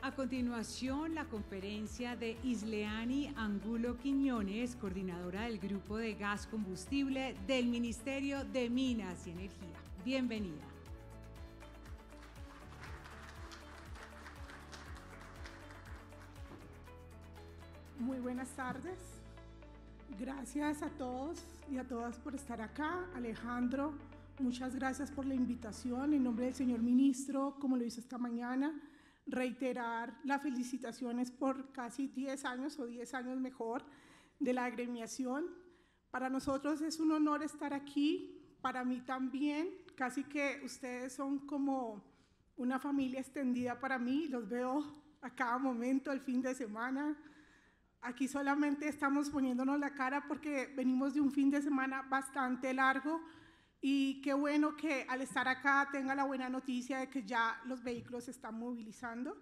A continuación, la conferencia de Isleani Angulo Quiñones, coordinadora del Grupo de Gas Combustible del Ministerio de Minas y Energía. Bienvenida. Muy buenas tardes. Gracias a todos y a todas por estar acá. Alejandro, muchas gracias por la invitación. En nombre del señor ministro, como lo hizo esta mañana, reiterar las felicitaciones por casi 10 años o 10 años mejor de la agremiación. Para nosotros es un honor estar aquí, para mí también, casi que ustedes son como una familia extendida para mí, los veo a cada momento, el fin de semana. Aquí solamente estamos poniéndonos la cara porque venimos de un fin de semana bastante largo y qué bueno que al estar acá tenga la buena noticia de que ya los vehículos se están movilizando.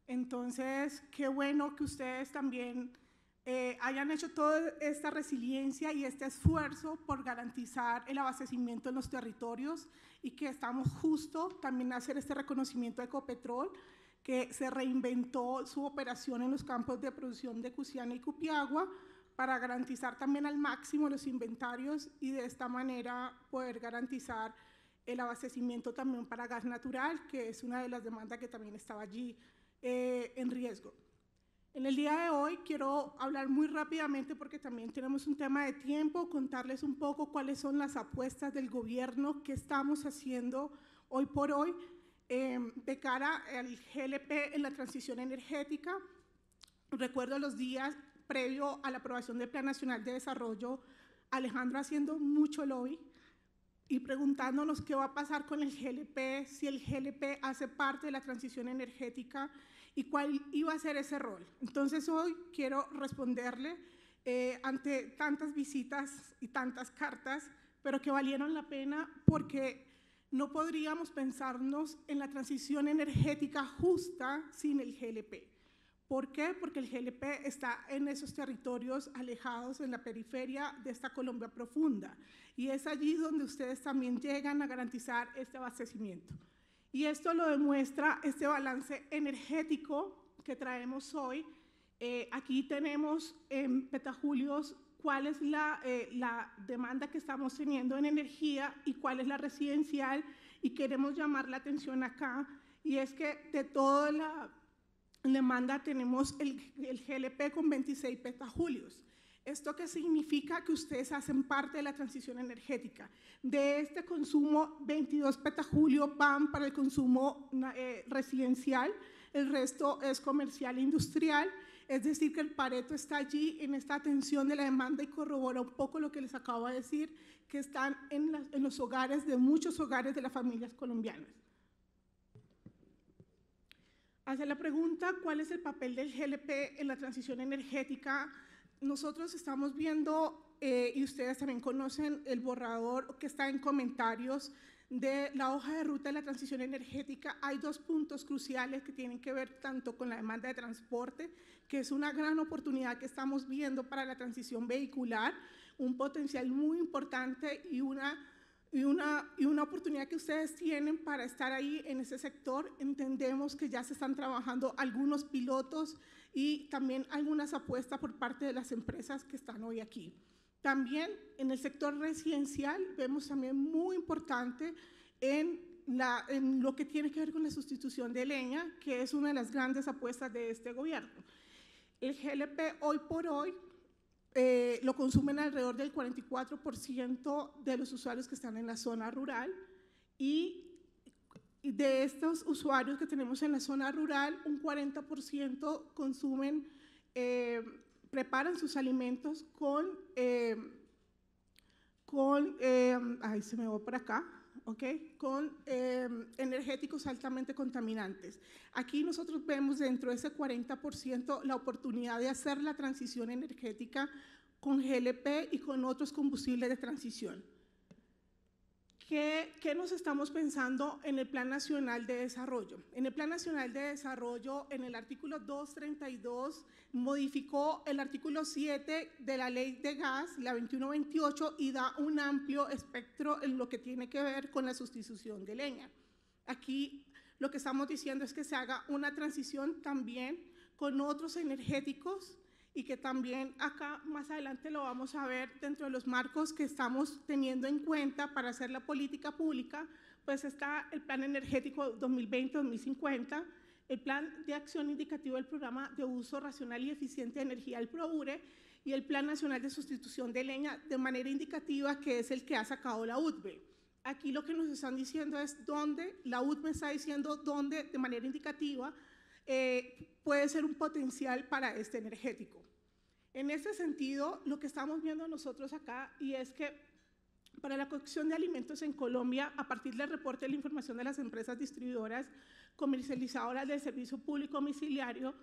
Entonces, qué bueno que ustedes también hayan hecho toda esta resiliencia y este esfuerzo por garantizar el abastecimiento en los territorios y que estamos justo también a hacer este reconocimiento de Ecopetrol, que se reinventó su operación en los campos de producción de Cusiana y Cupiagua para garantizar también al máximo los inventarios y de esta manera poder garantizar el abastecimiento también para gas natural, que es una de las demandas que también estaba allí en riesgo. En el día de hoy quiero hablar muy rápidamente porque también tenemos un tema de tiempo, contarles un poco cuáles son las apuestas del gobierno que estamos haciendo hoy por hoy de cara al GLP en la transición energética. Recuerdo los días previo a la aprobación del Plan Nacional de Desarrollo, Alejandro haciendo mucho lobby y preguntándonos qué va a pasar con el GLP, si el GLP hace parte de la transición energética y cuál iba a ser ese rol. Entonces hoy quiero responderle ante tantas visitas y tantas cartas, pero que valieron la pena porque no podríamos pensarnos en la transición energética justa sin el GLP. ¿Por qué? Porque el GLP está en esos territorios alejados, en la periferia de esta Colombia profunda. Y es allí donde ustedes también llegan a garantizar este abastecimiento. Y esto lo demuestra este balance energético que traemos hoy. Aquí tenemos en petajulios cuál es la demanda que estamos teniendo en energía y cuál es la residencial. Y queremos llamar la atención acá, y es que de toda la demanda tenemos el GLP con 26 petajulios. ¿Esto qué significa? Que ustedes hacen parte de la transición energética. De este consumo, 22 petajulios van para el consumo residencial, el resto es comercial e industrial, es decir, que el Pareto está allí en esta atención de la demanda y corrobora un poco lo que les acabo de decir, que están en los hogares de muchos hogares de las familias colombianas. Hace la pregunta, ¿cuál es el papel del GLP en la transición energética? Nosotros estamos viendo, y ustedes también conocen el borrador que está en comentarios de la hoja de ruta de la transición energética. Hay dos puntos cruciales que tienen que ver tanto con la demanda de transporte, que es una gran oportunidad que estamos viendo para la transición vehicular, un potencial muy importante y una oportunidad que ustedes tienen para estar ahí en ese sector. Entendemos que ya se están trabajando algunos pilotos y también algunas apuestas por parte de las empresas que están hoy aquí. También en el sector residencial vemos también muy importante en lo que tiene que ver con la sustitución de leña, que es una de las grandes apuestas de este gobierno. El GLP hoy por hoy lo consumen alrededor del 44% de los usuarios que están en la zona rural, y de estos usuarios que tenemos en la zona rural, un 40% consumen, preparan sus alimentos con energéticos altamente contaminantes. Aquí nosotros vemos dentro de ese 40% la oportunidad de hacer la transición energética con GLP y con otros combustibles de transición. ¿Qué nos estamos pensando en el Plan Nacional de Desarrollo? En el Plan Nacional de Desarrollo, en el artículo 232, modificó el artículo 7 de la Ley de Gas, la 2128, y da un amplio espectro en lo que tiene que ver con la sustitución de leña. Aquí lo que estamos diciendo es que se haga una transición también con otros energéticos y que también acá más adelante lo vamos a ver dentro de los marcos que estamos teniendo en cuenta para hacer la política pública, pues está el Plan Energético 2020-2050, el Plan de Acción Indicativo del Programa de Uso Racional y Eficiente de Energía, el PROURE, y el Plan Nacional de Sustitución de Leña de manera indicativa, que es el que ha sacado la UTBE. Aquí lo que nos están diciendo es dónde, la UTBE está diciendo dónde de manera indicativa puede ser un potencial para este energético. En este sentido, lo que estamos viendo nosotros acá, y es que para la cocción de alimentos en Colombia, a partir del reporte de la información de las empresas distribuidoras comercializadoras del servicio público domiciliario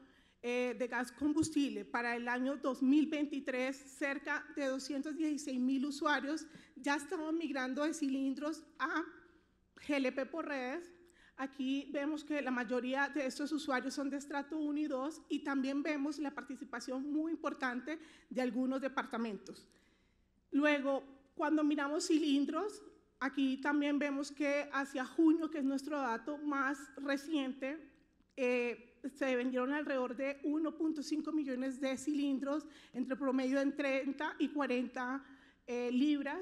de gas combustible, para el año 2023, cerca de 216,000 usuarios ya estaban migrando de cilindros a GLP por redes. Aquí vemos que la mayoría de estos usuarios son de estrato 1 y 2 y también vemos la participación muy importante de algunos departamentos. Luego, cuando miramos cilindros, aquí también vemos que hacia junio, que es nuestro dato más reciente, se vendieron alrededor de 1.5 millones de cilindros, entre promedio de 30 y 40 libras.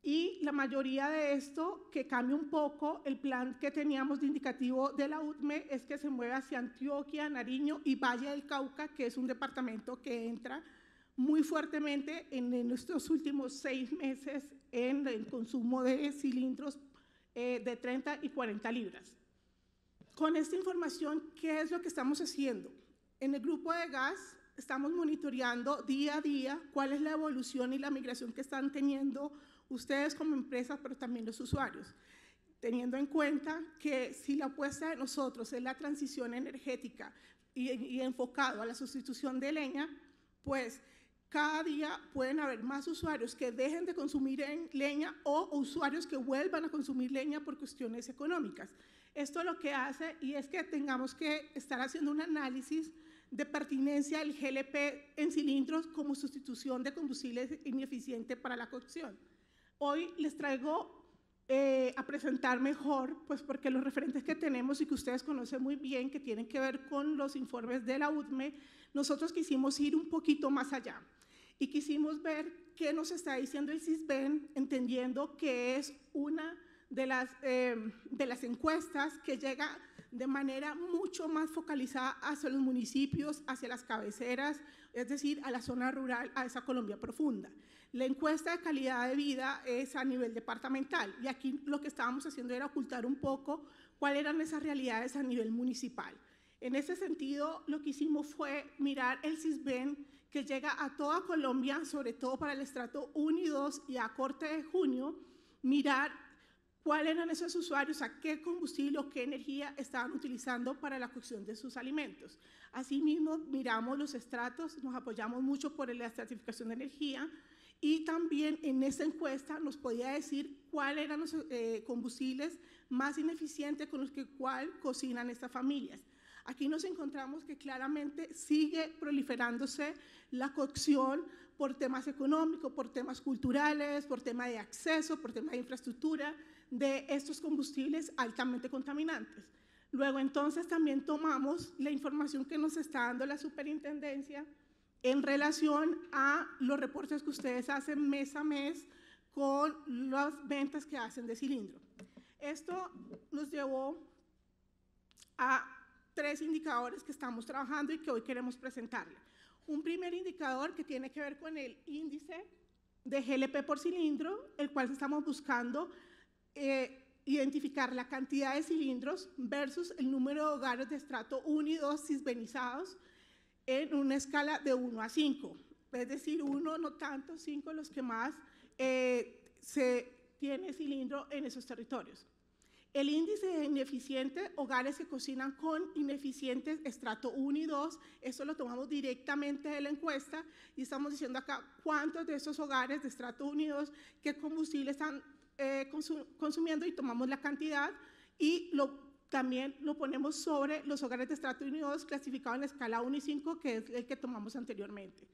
Y la mayoría de esto, que cambia un poco, el plan que teníamos de indicativo de la UTME es que se mueve hacia Antioquia, Nariño y Valle del Cauca, que es un departamento que entra muy fuertemente en estos últimos 6 meses en el consumo de cilindros de 30 y 40 libras. Con esta información, ¿qué es lo que estamos haciendo? En el grupo de gas estamos monitoreando día a día cuál es la evolución y la migración que están teniendo ustedes como empresas, pero también los usuarios, teniendo en cuenta que si la apuesta de nosotros es la transición energética y enfocado a la sustitución de leña, pues cada día pueden haber más usuarios que dejen de consumir leña o usuarios que vuelvan a consumir leña por cuestiones económicas. Esto lo que hace y es que tengamos que estar haciendo un análisis de pertinencia del GLP en cilindros como sustitución de combustible ineficiente para la cocción. Hoy les traigo a presentar mejor, pues porque los referentes que tenemos y que ustedes conocen muy bien, que tienen que ver con los informes de la UTME, nosotros quisimos ir un poquito más allá y quisimos ver qué nos está diciendo el CISBEN, entendiendo que es una de las encuestas que llega de manera mucho más focalizada hacia los municipios, hacia las cabeceras, es decir, a la zona rural, a esa Colombia profunda. La encuesta de calidad de vida es a nivel departamental y aquí lo que estábamos haciendo era ocultar un poco cuáles eran esas realidades a nivel municipal. En ese sentido, lo que hicimos fue mirar el CISBEN que llega a toda Colombia, sobre todo para el estrato 1 y 2 y a corte de junio, mirar cuáles eran esos usuarios, a qué combustible o qué energía estaban utilizando para la cocción de sus alimentos. Asimismo, miramos los estratos, nos apoyamos mucho por la estratificación de energía y también en esta encuesta nos podía decir cuáles eran los combustibles más ineficientes con los que cocinan estas familias. Aquí nos encontramos que claramente sigue proliferándose la cocción por temas económicos, por temas culturales, por tema de acceso, por tema de infraestructura, de estos combustibles altamente contaminantes. Luego entonces también tomamos la información que nos está dando la superintendencia en relación a los reportes que ustedes hacen mes a mes con las ventas que hacen de cilindro. Esto nos llevó a 3 indicadores que estamos trabajando y que hoy queremos presentarle. Un primer indicador que tiene que ver con el índice de GLP por cilindro, el cual estamos buscando identificar la cantidad de cilindros versus el número de hogares de estrato 1 y 2 cisbenizados en una escala de 1 a 5. Es decir, 1 no tanto, 5 los que más se tiene cilindro en esos territorios. El índice de ineficiente, hogares que cocinan con ineficientes estrato 1 y 2, esto lo tomamos directamente de la encuesta y estamos diciendo acá cuántos de esos hogares de estrato 1 y 2, qué combustible están consumiendo y tomamos la cantidad y también lo ponemos sobre los hogares de estrato 1 y 2 clasificados en la escala 1 y 5, que es el que tomamos anteriormente.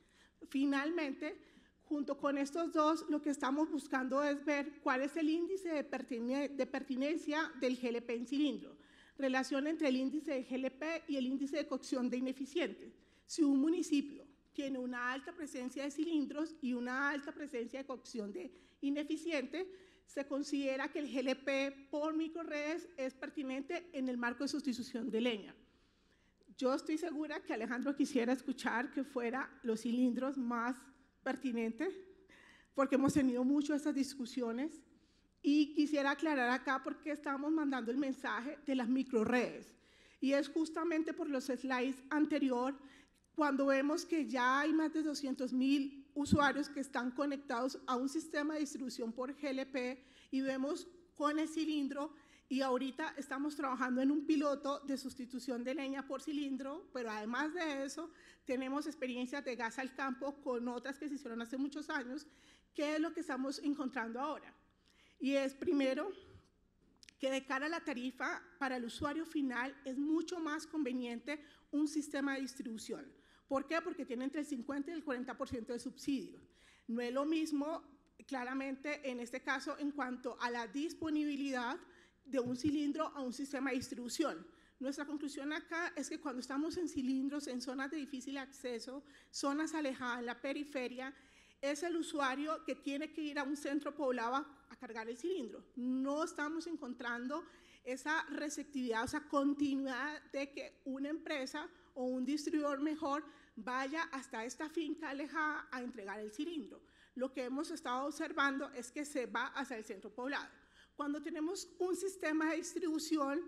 Finalmente, junto con estos dos, lo que estamos buscando es ver cuál es el índice de pertinencia del GLP en cilindro. relación entre el índice de GLP y el índice de cocción de ineficientes. Si un municipio tiene una alta presencia de cilindros y una alta presencia de cocción de ineficiente, se considera que el GLP por microredes es pertinente en el marco de sustitución de leña. Yo estoy segura que Alejandro quisiera escuchar que fuera los cilindros más pertinentes, porque hemos tenido mucho estas discusiones, y quisiera aclarar acá por qué estamos mandando el mensaje de las microredes. Y es justamente por los slides anteriores, cuando vemos que ya hay más de 200,000 usuarios que están conectados a un sistema de distribución por GLP y vemos con el cilindro, y ahorita estamos trabajando en un piloto de sustitución de leña por cilindro, pero además de eso tenemos experiencias de gas al campo con otras que se hicieron hace muchos años. ¿Qué es lo que estamos encontrando ahora? Y es primero que de cara a la tarifa para el usuario final es mucho más conveniente un sistema de distribución. ¿Por qué? Porque tiene entre el 50 y el 40% de subsidio. No es lo mismo, claramente, en este caso, en cuanto a la disponibilidad de un cilindro a un sistema de distribución. Nuestra conclusión acá es que cuando estamos en cilindros, en zonas de difícil acceso, zonas alejadas, en la periferia, es el usuario que tiene que ir a un centro poblado a cargar el cilindro. No estamos encontrando esa receptividad, esa continuidad de que una empresa o un distribuidor mejor vaya hasta esta finca alejada a entregar el cilindro. Lo que hemos estado observando es que se va hacia el centro poblado. Cuando tenemos un sistema de distribución,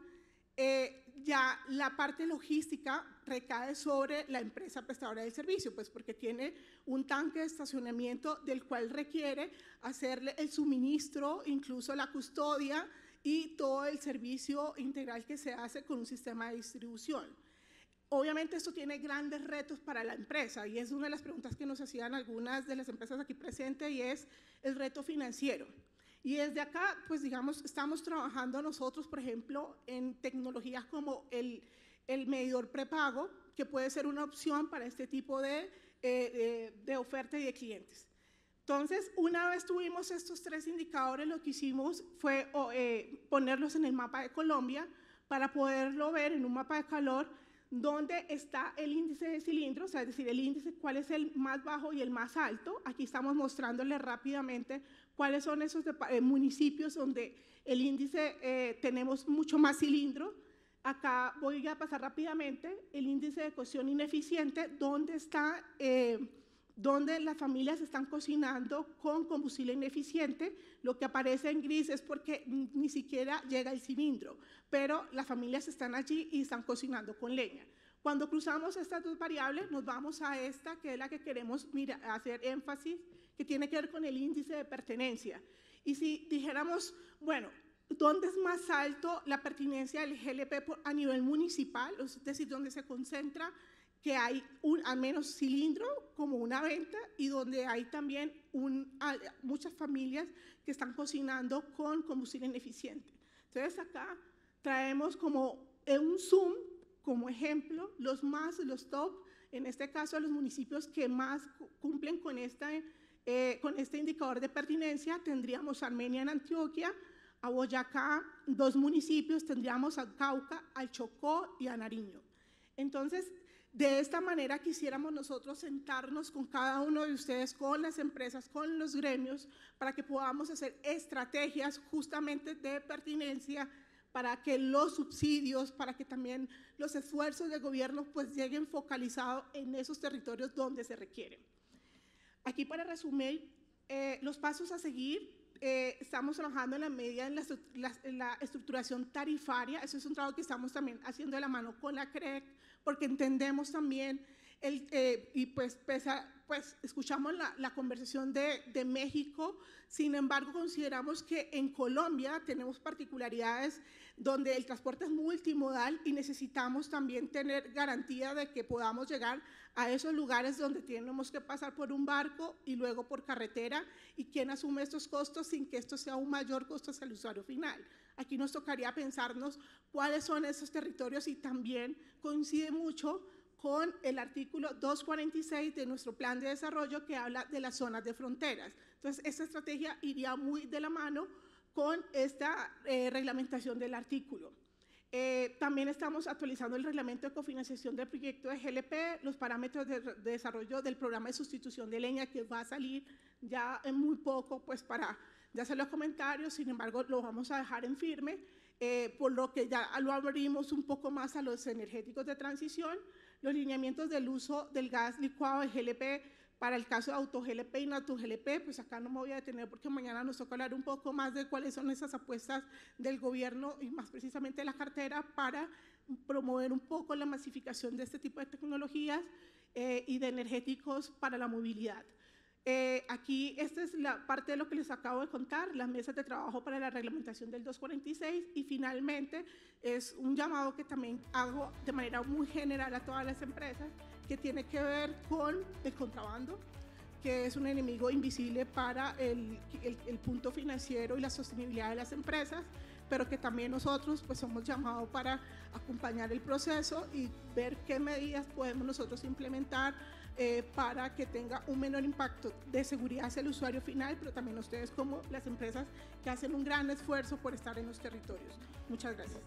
ya la parte logística recae sobre la empresa prestadora del servicio, pues porque tiene un tanque de estacionamiento del cual requiere hacerle el suministro, incluso la custodia y todo el servicio integral que se hace con un sistema de distribución. Obviamente esto tiene grandes retos para la empresa y es una de las preguntas que nos hacían algunas de las empresas aquí presentes, y es el reto financiero. Y desde acá, pues digamos, estamos trabajando nosotros, por ejemplo, en tecnologías como el medidor prepago, que puede ser una opción para este tipo de oferta y de clientes. Entonces, una vez tuvimos estos tres indicadores, lo que hicimos fue ponerlos en el mapa de Colombia para poderlo ver en un mapa de calor donde está el índice de cilindros, es decir, el índice, cuál es el más bajo y el más alto. Aquí estamos mostrándoles rápidamente cuáles son esos municipios donde el índice tenemos mucho más cilindros. Acá voy a pasar rápidamente el índice de cocción ineficiente, donde está, donde las familias están cocinando con combustible ineficiente. Lo que aparece en gris es porque ni siquiera llega el cilindro, pero las familias están allí y están cocinando con leña. Cuando cruzamos estas dos variables, nos vamos a esta, que es la que queremos hacer énfasis, que tiene que ver con el índice de pertenencia. Y si dijéramos, bueno, ¿dónde es más alto la pertinencia del GLP a nivel municipal? Es decir, donde se concentra que hay al menos cilindro como una venta, y donde hay también muchas familias que están cocinando con combustible ineficiente. Entonces acá traemos como un zoom, como ejemplo, los top, en este caso los municipios que más cumplen con este indicador de pertinencia. Tendríamos Armenia en Antioquia, a Boyacá, 2 municipios, tendríamos a Cauca, al Chocó y a Nariño. Entonces, de esta manera quisiéramos nosotros sentarnos con cada uno de ustedes, con las empresas, con los gremios, para que podamos hacer estrategias justamente de pertinencia, para que los subsidios, para que también los esfuerzos del gobierno pues lleguen focalizados en esos territorios donde se requieren. Aquí, para resumir, los pasos a seguir. Estamos trabajando en la medida en la estructuración tarifaria. Eso es un trabajo que estamos también haciendo de la mano con la CREC, porque entendemos también, y pues escuchamos la conversación de México. Sin embargo, consideramos que en Colombia tenemos particularidades donde el transporte es multimodal y necesitamos también tener garantía de que podamos llegar a esos lugares donde tenemos que pasar por un barco y luego por carretera, y quién asume estos costos sin que esto sea un mayor costo hacia el usuario final. Aquí nos tocaría pensarnos cuáles son esos territorios, y también coincide mucho con el artículo 246 de nuestro plan de desarrollo, que habla de las zonas de fronteras. Entonces, esta estrategia iría muy de la mano con esta reglamentación del artículo. También estamos actualizando el reglamento de cofinanciación del proyecto de GLP, los parámetros de desarrollo del programa de sustitución de leña que va a salir ya en muy poco, pues para ya hacer los comentarios, sin embargo lo vamos a dejar en firme, por lo que ya lo abrimos un poco más a los energéticos de transición, los lineamientos del uso del gas licuado de GLP para el caso de AutoGLP y NatuGLP, pues acá no me voy a detener porque mañana nos toca hablar un poco más de cuáles son esas apuestas del gobierno y más precisamente de la cartera para promover un poco la masificación de este tipo de tecnologías y de energéticos para la movilidad. Aquí esta es la parte de lo que les acabo de contar, las mesas de trabajo para la reglamentación del 246 y finalmente es un llamado que también hago de manera muy general a todas las empresas que tiene que ver con el contrabando, que es un enemigo invisible para el punto financiero y la sostenibilidad de las empresas, pero que también nosotros pues somos llamados para acompañar el proceso y ver qué medidas podemos nosotros implementar para que tenga un menor impacto de seguridad hacia el usuario final, pero también ustedes como las empresas que hacen un gran esfuerzo por estar en los territorios. Muchas gracias.